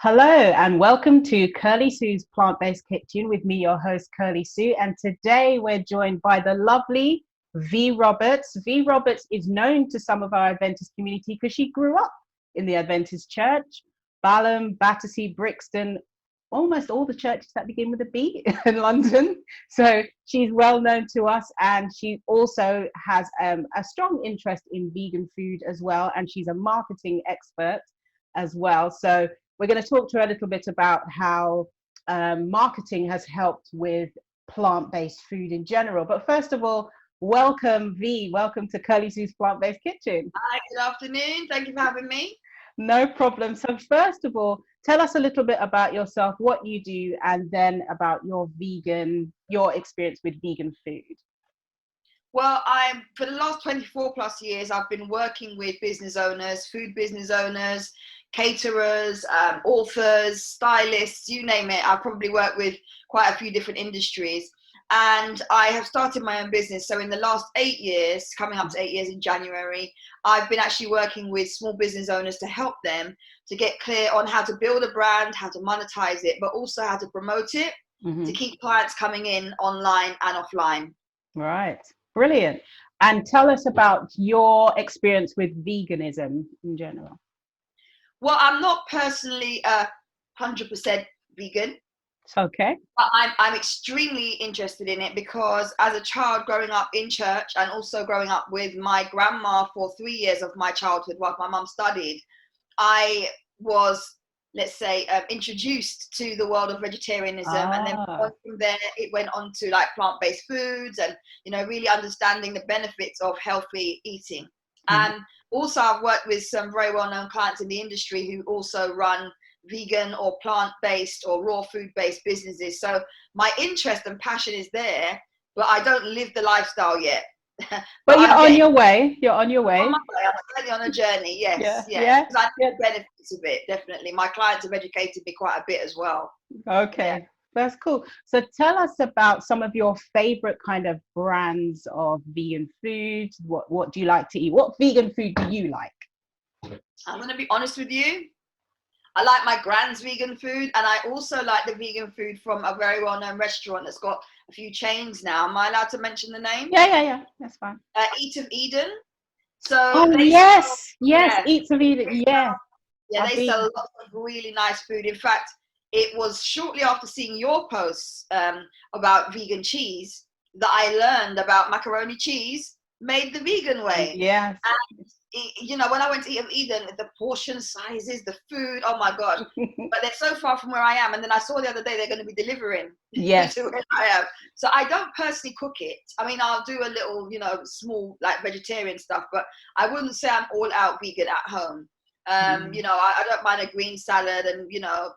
Hello and welcome to Kirly-Sue's Plant-Based Kitchen with me, your host Kirly-Sue. And today we're joined by the lovely Vee Roberts. Vee Roberts is known to some of our Adventist community because she grew up in the Adventist church, Balham, Battersea, Brixton, almost all the churches that begin with a B in London. So she's well known to us, and she also has a strong interest in vegan food as well. And she's a marketing expert as well. So we're going to talk to her a little bit about how marketing has helped with plant-based food in general. But first of all, welcome, Vee. Welcome to Kirly-Sue's Plant-Based Kitchen. Hi, good afternoon. Thank you for having me. No problem. So first of all, tell us a little bit about yourself, what you do, and then about your experience with vegan food. Well, for the last 24 plus years, I've been working with business owners, food business owners, caterers, authors, stylists, you name it. I've probably worked with quite a few different industries, and I have started my own business. So in the last 8 years, coming up to 8 years in January, I've been actually working with small business owners to help them to get clear on how to build a brand, how to monetize it, but also how to promote it, to keep clients coming in online and offline. Right. Brilliant. And tell us about your experience with veganism in general. Well, I'm not personally 100% vegan. Okay. But I'm extremely interested in it because as a child growing up in church and also growing up with my grandma for 3 years of my childhood while my mum studied, I was, let's say, introduced to the world of vegetarianism. And then from there, it went on to like plant-based foods and, really understanding the benefits of healthy eating. And also I've worked with some very well-known clients in the industry who also run vegan or plant-based or raw food-based businesses. So my interest and passion is there, but I don't live the lifestyle yet. But you're on your way. You're on your way. I'm certainly on a journey. Yes. Yeah. Because I know the benefits of it, definitely. My clients have educated me quite a bit as well. Okay. Yeah. That's cool. So tell us about some of your favorite kind of brands of vegan food. What do you like to eat? What vegan food do you like? I'm going to be honest with you. I like my grand's vegan food, and I also like the vegan food from a very well-known restaurant that's got a few chains now. Am I allowed to mention the name? Yeah. That's fine. Eat of Eden. So yes. Eat of Eden. Yeah. Yeah, they sell lots of really nice food. In fact, it was shortly after seeing your posts about vegan cheese that I learned about macaroni cheese made the vegan way. Yes. And when I went to Eat of Eden, the portion sizes, the food, oh my God. But they're so far from where I am. And then I saw the other day they're going to be delivering to where I am. So I don't personally cook it. I mean, I'll do a little, small like vegetarian stuff, but I wouldn't say I'm all out vegan at home. I don't mind a green salad and,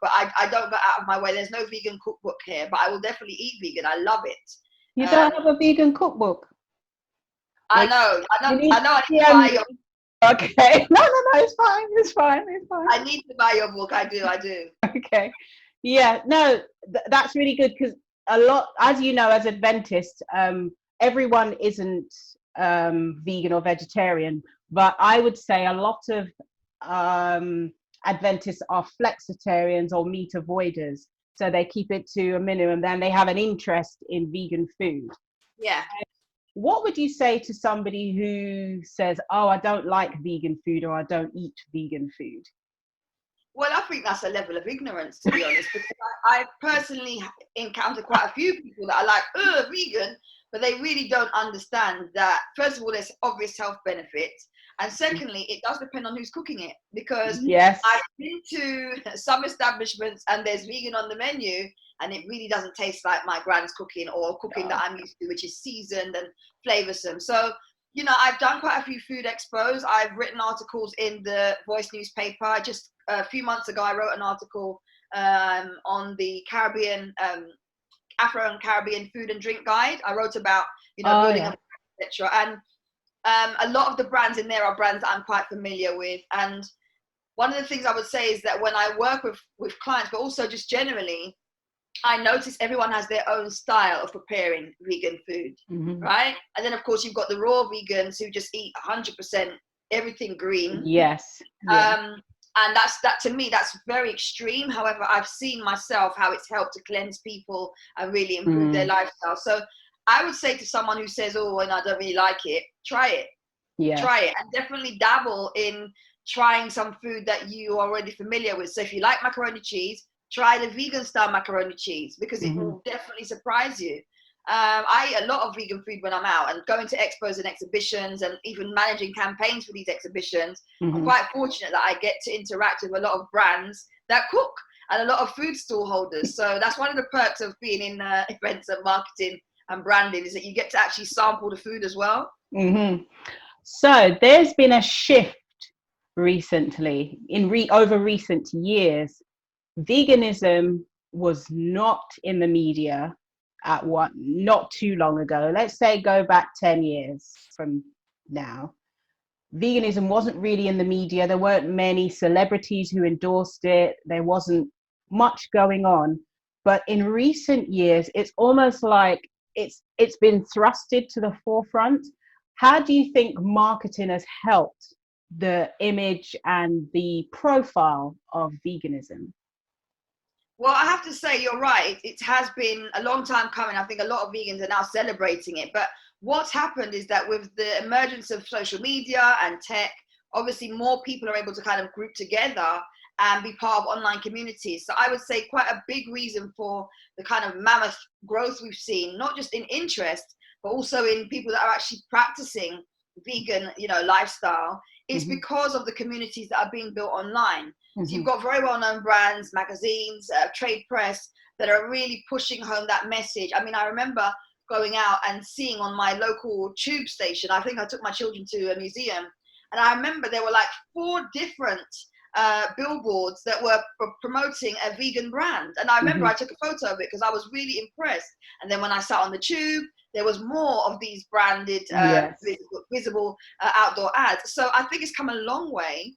but I don't go out of my way. There's no vegan cookbook here, but I will definitely eat vegan. I love it. You don't have a vegan cookbook? I know. I need to buy your. Okay. No, it's fine. I need to buy your book. I do. Okay. Yeah, no, that's really good because a lot, as you know, as Adventists, everyone isn't vegan or vegetarian, but I would say a lot of Adventists are flexitarians or meat avoiders. So they keep it to a minimum, then they have an interest in vegan food. Yeah. What would you say to somebody who says, oh, I don't like vegan food or I don't eat vegan food? Well, I think that's a level of ignorance, to be honest, because I personally encountered quite a few people that are like, vegan, but they really don't understand that, first of all, there's obvious health benefits. And secondly, it does depend on who's cooking it, because I've been to some establishments and there's vegan on the menu, and it really doesn't taste like my grand's cooking or cooking that I'm used to, which is seasoned and flavoursome. So, I've done quite a few food expos. I've written articles in the Voice newspaper. Just a few months ago, I wrote an article on the Caribbean, Afro and Caribbean food and drink guide. I wrote about, building a brand, etc. And a lot of the brands in there are brands that I'm quite familiar with. And one of the things I would say is that when I work with clients, but also just generally, I notice everyone has their own style of preparing vegan food, right? And then, of course, you've got the raw vegans who just eat 100% everything green. Yes. And that to me, that's very extreme. However, I've seen myself how it's helped to cleanse people and really improve their lifestyle. So I would say to someone who says, oh, and I don't really like it, try it. Yeah. Try it, and definitely dabble in trying some food that you are already familiar with. So if you like macaroni cheese, try the vegan style macaroni cheese, because it will definitely surprise you. I eat a lot of vegan food when I'm out and going to expos and exhibitions, and even managing campaigns for these exhibitions. I'm quite fortunate that I get to interact with a lot of brands that cook and a lot of food stall holders. So that's one of the perks of being in events and marketing and branding, is that you get to actually sample the food as well. So there's been a shift recently over recent years. Veganism was not in the media not too long ago. Let's say go back 10 years from now. Veganism wasn't really in the media. There weren't many celebrities who endorsed it. There wasn't much going on. But in recent years, it's almost like it's been thrusted to the forefront. How do you think marketing has helped the image and the profile of veganism? Well, I have to say, you're right. It has been a long time coming. I think a lot of vegans are now celebrating it. But what's happened is that with the emergence of social media and tech, obviously more people are able to kind of group together and be part of online communities. So I would say quite a big reason for the kind of mammoth growth we've seen, not just in interest, but also in people that are actually practicing vegan, lifestyle, is because of the communities that are being built online. So you've got very well-known brands, magazines, trade press that are really pushing home that message. I mean, I remember going out and seeing on my local tube station, I think I took my children to a museum, and I remember there were like 4 different billboards that were promoting a vegan brand. And I remember I took a photo of it because I was really impressed. And then when I sat on the tube, there was more of these branded, visible outdoor ads. So I think it's come a long way.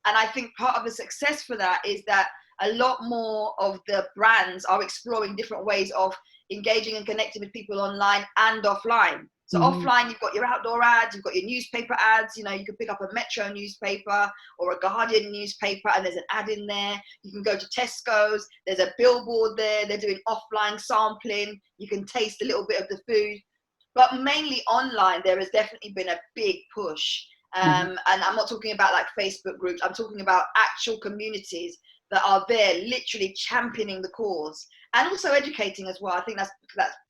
And I think part of the success for that is that a lot more of the brands are exploring different ways of engaging and connecting with people online and offline. So offline, you've got your outdoor ads, you've got your newspaper ads. You can pick up a Metro newspaper or a Guardian newspaper, and there's an ad in there. You can go to Tesco's, there's a billboard there. They're doing offline sampling. You can taste a little bit of the food. But mainly online, there has definitely been a big push. And I'm not talking about like Facebook groups. I'm talking about actual communities that are there literally championing the cause and also educating as well. I think that's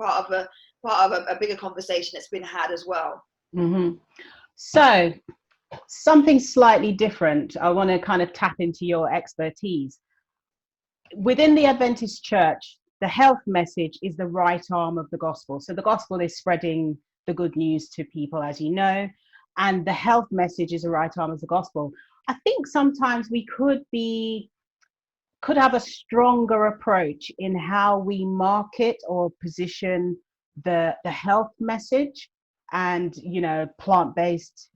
part of a bigger conversation that's been had as well. So something slightly different. I want to kind of tap into your expertise. Within the Adventist Church, the health message is the right arm of the gospel. So the gospel is spreading the good news to people, as you know, and the health message is the right arm of the gospel. I think sometimes we could have a stronger approach in how we market or position the health message and plant-based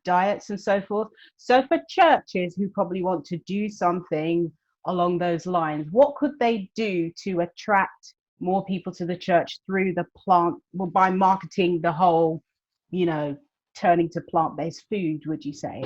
diets and so forth. So for churches who probably want to do something along those lines, what could they do to attract more people to the church through by marketing the whole, turning to plant-based food, would you say?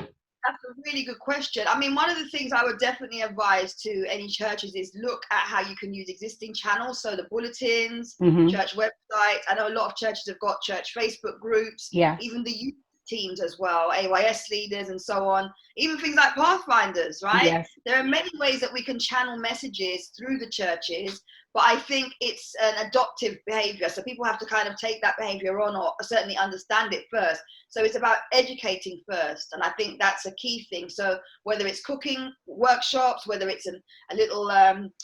That's a really good question. I mean, one of the things I would definitely advise to any churches is look at how you can use existing channels. So the bulletins, church websites. I know a lot of churches have got church Facebook groups, even the youth teams as well, AYS leaders and so on, even things like Pathfinders, right? Yes. There are many ways that we can channel messages through the churches, but I think it's an adoptive behavior. So people have to kind of take that behavior on or certainly understand it first. So it's about educating first. And I think that's a key thing. So whether it's cooking workshops, whether it's a little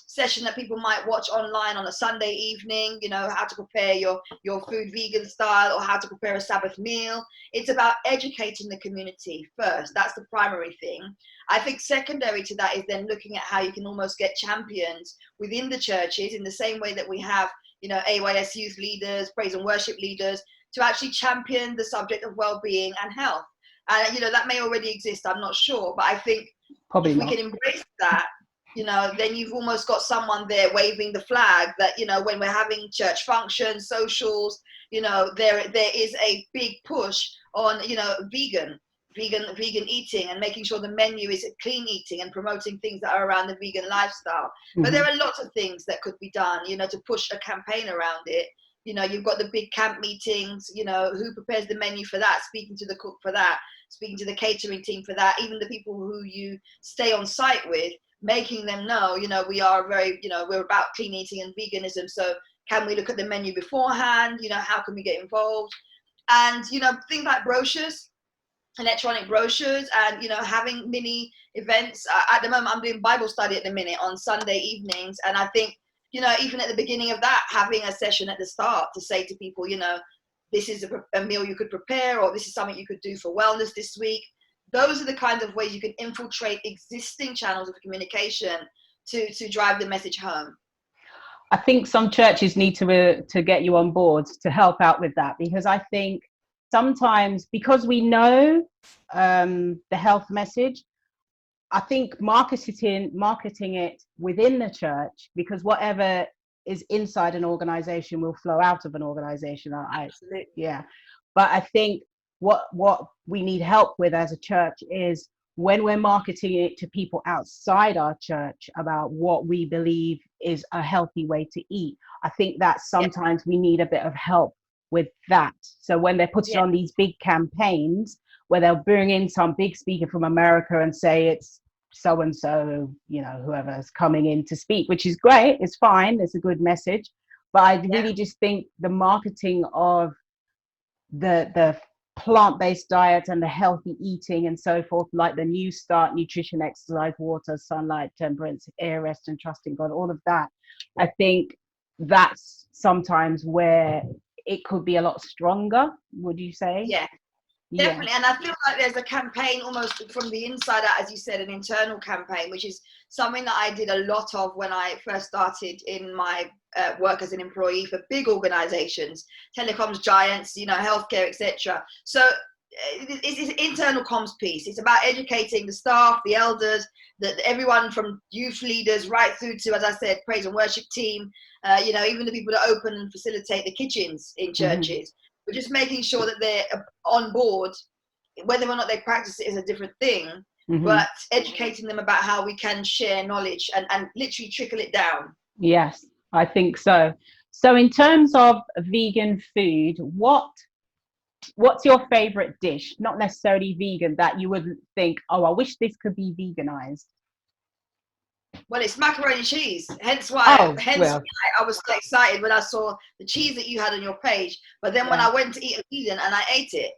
session that people might watch online on a Sunday evening, how to prepare your food vegan style or how to prepare a Sabbath meal. It's about educating the community first. That's the primary thing. I think secondary to that is then looking at how you can almost get champions within the churches in the same way that we have, AYS youth leaders, praise and worship leaders, to actually champion the subject of well-being and health. And, that may already exist, I'm not sure, but I think probably if we can embrace that, then you've almost got someone there waving the flag that, when we're having church functions, socials, there is a big push on, vegan. vegan eating and making sure the menu is clean eating and promoting things that are around the vegan lifestyle. But there are lots of things that could be done, you know, to push a campaign around it. You know, you've got the big camp meetings, you know, who prepares the menu for that, speaking to the cook for that, speaking to the catering team for that, even the people who you stay on site with, making them know, you know, we are very, you know, we're about clean eating and veganism. So can we look at the menu beforehand? You know, how can we get involved? And, you know, things like brochures, electronic brochures, and, you know, having mini events. At the moment, I'm doing Bible study at the minute on Sunday evenings. And I think, you know, even at the beginning of that, having a session at the start to say to people, you know, this is a meal you could prepare, or this is something you could do for wellness this week. Those are the kinds of ways you can infiltrate existing channels of communication to drive the message home. I think some churches need to get you on board to help out with that, because I think sometimes, because we know the health message, I think marketing it within the church, because whatever is inside an organization will flow out of an organization. Absolutely. Yeah. But I think what we need help with as a church is when we're marketing it to people outside our church about what we believe is a healthy way to eat. I think that sometimes we need a bit of help with that. So when they're putting on these big campaigns where they'll bring in some big speaker from America and say it's so and so, you know, whoever's coming in to speak, which is great, it's fine, it's a good message, but I really just think the marketing of the plant-based diet and the healthy eating and so forth, like the New Start, nutrition, exercise, water, sunlight, temperance, air, rest, and trusting God, all of that, I think that's sometimes where it could be a lot stronger, would you say? Yeah, definitely. And I feel like there's a campaign almost from the inside out, as you said, an internal campaign, which is something that I did a lot of when I first started in my work as an employee for big organizations, telecoms giants, you know, healthcare, etc. So it's an internal comms piece. It's about educating the staff, the elders, everyone from youth leaders right through to, as I said, praise and worship team, you know, even the people that open and facilitate the kitchens in churches. But just making sure that they're on board. Whether or not they practice it is a different thing, but educating them about how we can share knowledge and literally trickle it down. Yes, I think so. So in terms of vegan food, what's your favorite dish? Not necessarily vegan, that you would think, oh, I wish this could be veganized. Well, it's macaroni and cheese. Hence why I was so excited when I saw the cheese that you had on your page. But then when I went to eat a vegan and I ate it,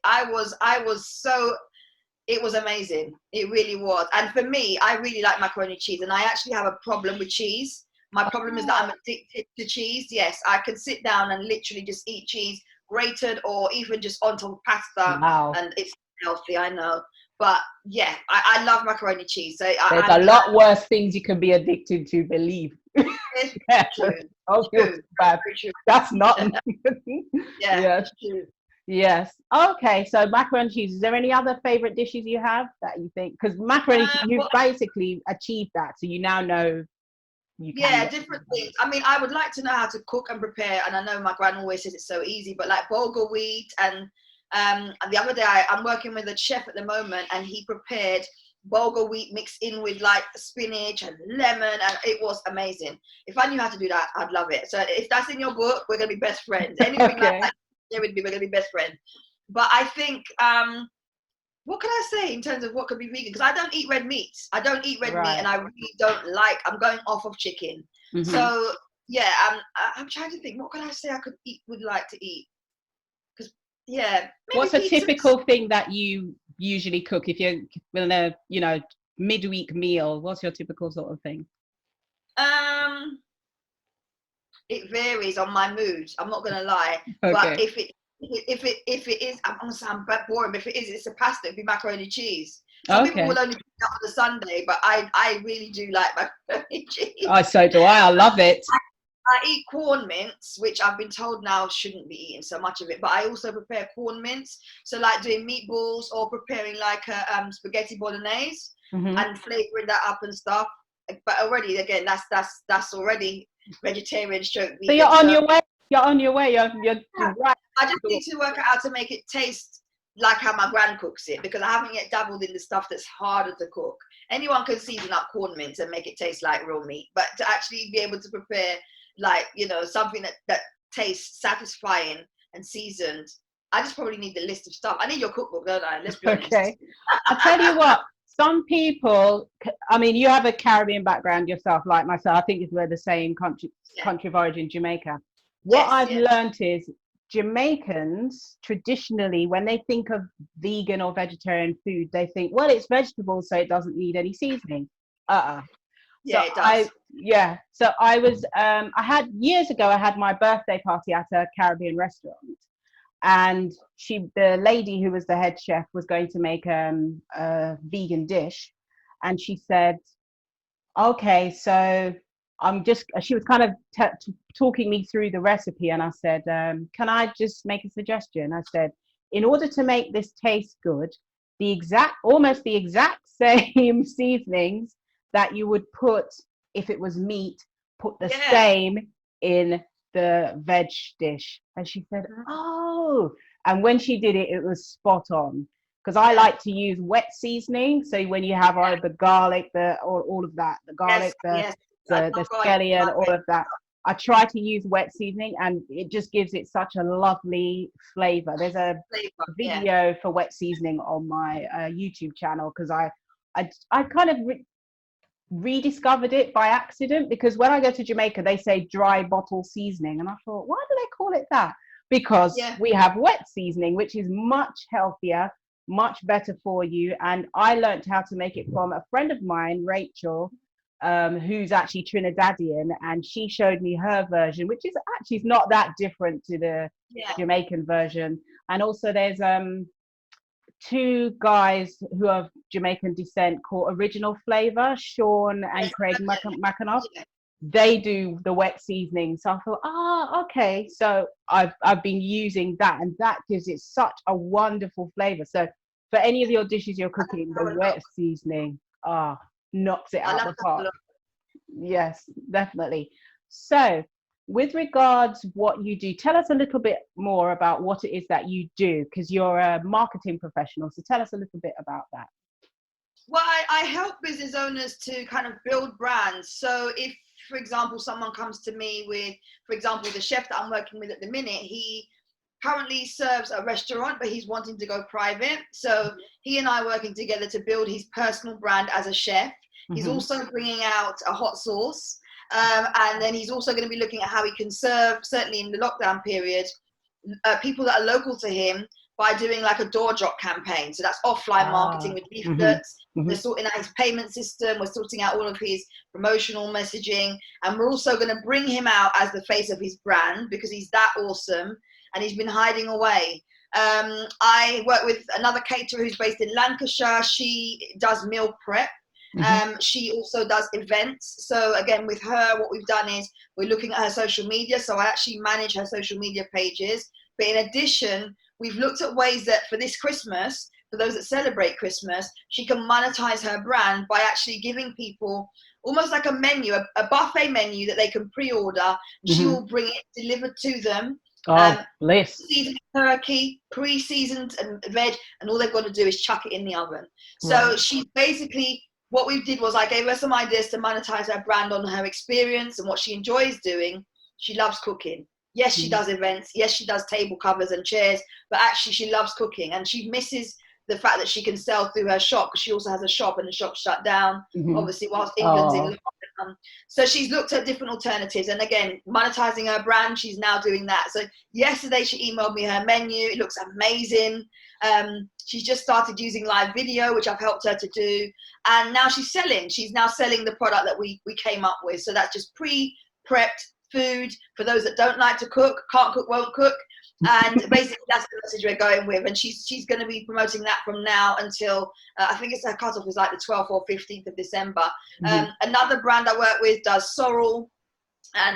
it was amazing. It really was. And for me, I really like macaroni and cheese. And I actually have a problem with cheese. My problem is that I'm addicted to cheese. Yes, I can sit down and literally just eat cheese, grated or even just on top of pasta. Wow. And it's healthy, I know. But yeah, I love macaroni and cheese. So there's a lot worse things you can be addicted to, believe. It's true. Bad. That's not. Yes. Yes. Okay. So macaroni and cheese. Is there any other favorite dishes you have that you think? Because macaroni, you've basically achieved that. So you now know you can. Different things. I mean, I would like to know how to cook and prepare. And I know my gran always says it's so easy, but like bulgur wheat and the other day I'm working with a chef at the moment, and he prepared bulgur wheat mixed in with like spinach and lemon, and it was amazing. If I knew how to do that, I'd love it. So if that's in your book, we're gonna be best friends. Anything like that, we're gonna be best friends. But I think what can I say in terms of what could be vegan? Because I don't eat red meats. I don't eat red meat, and I really don't like. I'm going off of chicken. So yeah, I'm trying to think. What can I say I would like to eat? Yeah. What's a typical thing that you usually cook if you're in a, you know, midweek meal? What's your typical sort of thing? It varies on my mood. I'm not gonna lie. But if it is, I'm gonna sound boring. But if it is, it's a pasta. It'd be macaroni and cheese. Some people will only do that on a Sunday, but I really do like macaroni and cheese. Oh, so do I. I love it. I eat corn mince, which I've been told now shouldn't be eating so much of it, but I also prepare corn mince. So like doing meatballs or preparing like a spaghetti bolognese and flavoring that up and stuff. But already, again, that's already vegetarian stroke vegan. So you're on your way. You're on your way. You're right. I just need to work out how to make it taste like how my gran cooks it, because I haven't yet dabbled in the stuff that's harder to cook. Anyone can season up corn mince and make it taste like real meat, but to actually be able to prepare like, you know, something that tastes satisfying and seasoned, I just probably need the list of stuff. I need your cookbook, don't I? Let's be honest. Okay. I'll tell you what, some people, I mean, you have a Caribbean background yourself, like myself. I think we're the same country of origin, Jamaica. What I've learned is Jamaicans traditionally, when they think of vegan or vegetarian food, they think, well, it's vegetables, so it doesn't need any seasoning. Yeah, so it does. So I was, I had years ago, I had my birthday party at a Caribbean restaurant, and the lady who was the head chef was going to make a vegan dish, and she said, okay, so she was kind of talking me through the recipe, and I said, can I just make a suggestion? I said, in order to make this taste good, almost the exact same seasonings that you would put if it was meat, put the same in the veg dish. And she said, oh, and when she did it, it was spot on. Because I like to use wet seasoning. So when you have the garlic, all of that, the garlic, the scallion, all of that, I try to use wet seasoning, and it just gives it such a lovely flavor. There's a video for wet seasoning on my YouTube channel, because I kind of rediscovered it by accident, because when I go to Jamaica, they say dry bottle seasoning, and I thought, why do they call it that? Because we have wet seasoning, which is much healthier, much better for you. And I learned how to make it from a friend of mine, Rachel, who's actually Trinidadian, and she showed me her version, which is actually not that different to the Jamaican version. And also there's two guys who are of Jamaican descent called Original Flavor, Sean and Craig McAnuff. They do the wet seasoning. So I thought, okay. So I've been using that, and that gives it such a wonderful flavor. So for any of your dishes you're cooking, the wet seasoning knocks it out of the park. Yes, definitely. So with regards what you do, tell us a little bit more about what it is that you do, because you're a marketing professional. So tell us a little bit about that. Well, I help business owners to kind of build brands. So if, for example, someone comes to me with, for example, the chef that I'm working with at the minute, he currently serves a restaurant, but he's wanting to go private. So he and I are working together to build his personal brand as a chef. He's also bringing out a hot sauce. And then he's also going to be looking at how he can serve, certainly in the lockdown period, people that are local to him by doing like a door drop campaign. So that's offline marketing with leaflets. We're sorting out his payment system. We're sorting out all of his promotional messaging. And we're also going to bring him out as the face of his brand, because he's that awesome and he's been hiding away. I work with another caterer who's based in Lancashire. She does meal prep. She also does events. So again, with her, what we've done is we're looking at her social media. So I actually manage her social media pages. But in addition, we've looked at ways that for this Christmas, for those that celebrate Christmas, she can monetize her brand by actually giving people almost like a menu, a buffet menu that they can pre-order. She will bring it delivered to them. Seasoned turkey, pre-seasoned and veg, and all they've got to do is chuck it in the oven. So she basically, what we did was I gave her some ideas to monetize her brand on her experience and what she enjoys doing. She loves cooking. Yes, she does events. Yes, she does table covers and chairs, but actually she loves cooking, and she misses the fact that she can sell through her shop, because she also has a shop and the shop's shut down, obviously, whilst England's in lockdown. So she's looked at different alternatives, and again, monetizing her brand, she's now doing that. So yesterday she emailed me her menu. It looks amazing. She's just started using live video, which I've helped her to do, and now she's selling. She's now selling the product that we came up with. So that's just pre-prepped food for those that don't like to cook, can't cook, won't cook. And basically that's the message we're going with, and she's going to be promoting that from now until I think it's her cutoff is like the 12th or 15th of December. Another brand I work with does sorrel, and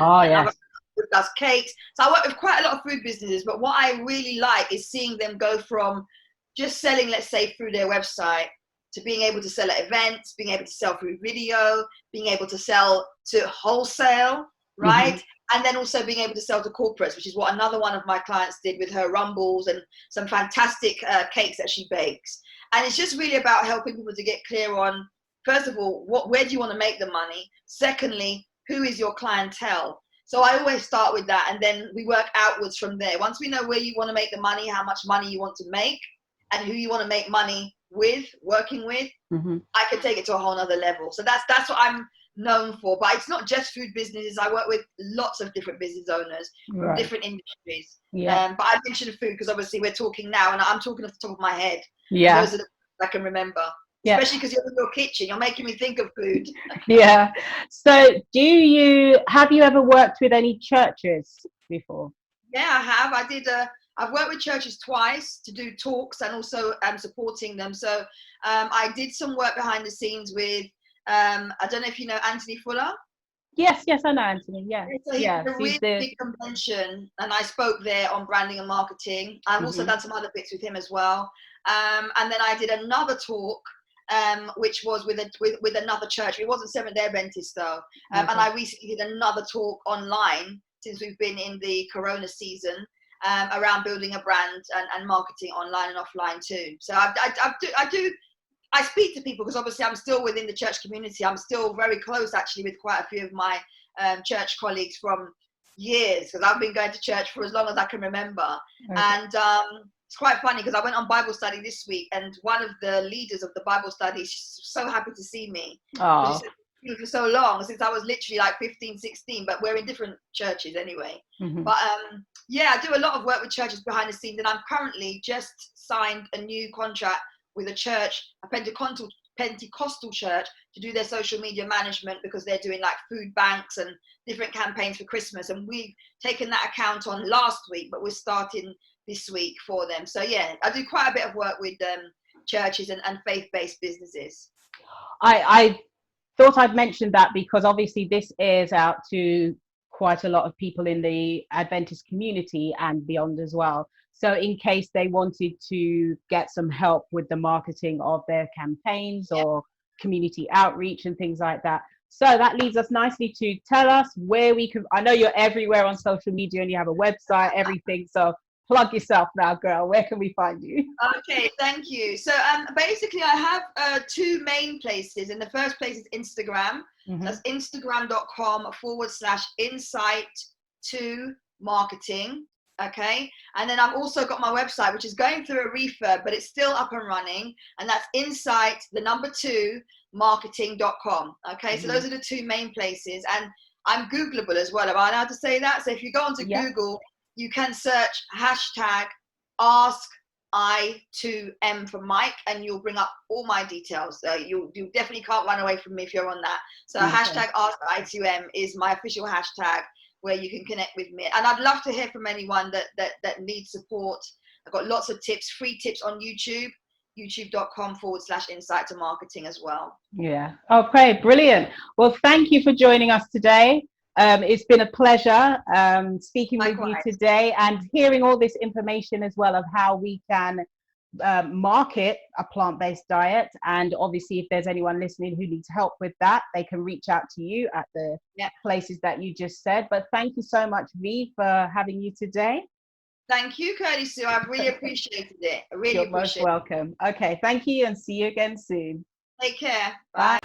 does cakes. So I work with quite a lot of food businesses, but what I really like is seeing them go from just selling, let's say, through their website, to being able to sell at events, being able to sell through video, being able to sell to wholesale. right? And then also being able to sell to corporates, which is what another one of my clients did with her rumbles and some fantastic cakes that she bakes. And it's just really about helping people to get clear on, first of all, where do you want to make the money? Secondly, who is your clientele? So I always start with that, and then we work outwards from there. Once we know where you want to make the money, how much money you want to make, and who you want to make money with, working with, I can take it to a whole nother level. So that's what I'm known for. But it's not just food businesses. I work with lots of different business owners from different industries. But I mentioned food because obviously we're talking now, and I'm talking off the top of my head. Yeah, those are the I can remember. Especially because you're in your kitchen, you're making me think of food. So have you ever worked with any churches before? Yeah, I have. I've worked with churches twice to do talks and also supporting them. So I did some work behind the scenes with, I don't know if you know Anthony Fuller. Yes, I know Anthony. So he did a really big convention, and I spoke there on branding and marketing. I've also done some other bits with him as well. And then I did another talk, which was with another church. It wasn't Seventh-day Adventist though. And I recently did another talk online since we've been in the Corona season, around building a brand and marketing online and offline too. So I speak to people because obviously I'm still within the church community. I'm still very close actually with quite a few of my church colleagues from years, because I've been going to church for as long as I can remember. And it's quite funny because I went on Bible study this week, and one of the leaders of the Bible study, she's so happy to see me. She said, for so long, since I was literally like 15, 16, but we're in different churches anyway. But I do a lot of work with churches behind the scenes, and I'm currently just signed a new contract with a church, a Pentecostal church, to do their social media management, because they're doing like food banks and different campaigns for Christmas. And we've taken that account on last week, but we're starting this week for them. So yeah, I do quite a bit of work with churches and faith-based businesses. I thought I'd mention that because obviously this airs out to quite a lot of people in the Adventist community and beyond as well. So in case they wanted to get some help with the marketing of their campaigns or community outreach and things like that. So that leads us nicely to tell us where we can, I know you're everywhere on social media and you have a website, everything. So plug yourself now, girl. Where can we find you? Okay, thank you. So basically I have two main places. And the first place is Instagram. That's instagram.com/insight2marketing. Okay, and then I've also got my website, which is going through a refurb, but it's still up and running, and that's insight2marketing.com. Okay, so those are the two main places, and I'm Googleable as well. Am I allowed to say that? So if you go onto Google, you can search hashtag #I2M for Mike, and you'll bring up all my details. You definitely can't run away from me if you're on that. So hashtag #I2M is my official hashtag, where you can connect with me. And I'd love to hear from anyone that needs support. I've got lots of tips, free tips on YouTube, youtube.com/insight2marketing as well. Yeah. Okay, brilliant. Well, thank you for joining us today. It's been a pleasure speaking with you today and hearing all this information as well of how we can market a plant-based diet. And obviously if there's anyone listening who needs help with that, they can reach out to you at the places that you just said. But thank you so much, Vee, for having you today. Thank you, Kirly-Sue. I've really appreciated it. You're most welcome. Okay, thank you, and see you again soon. Take care. Bye.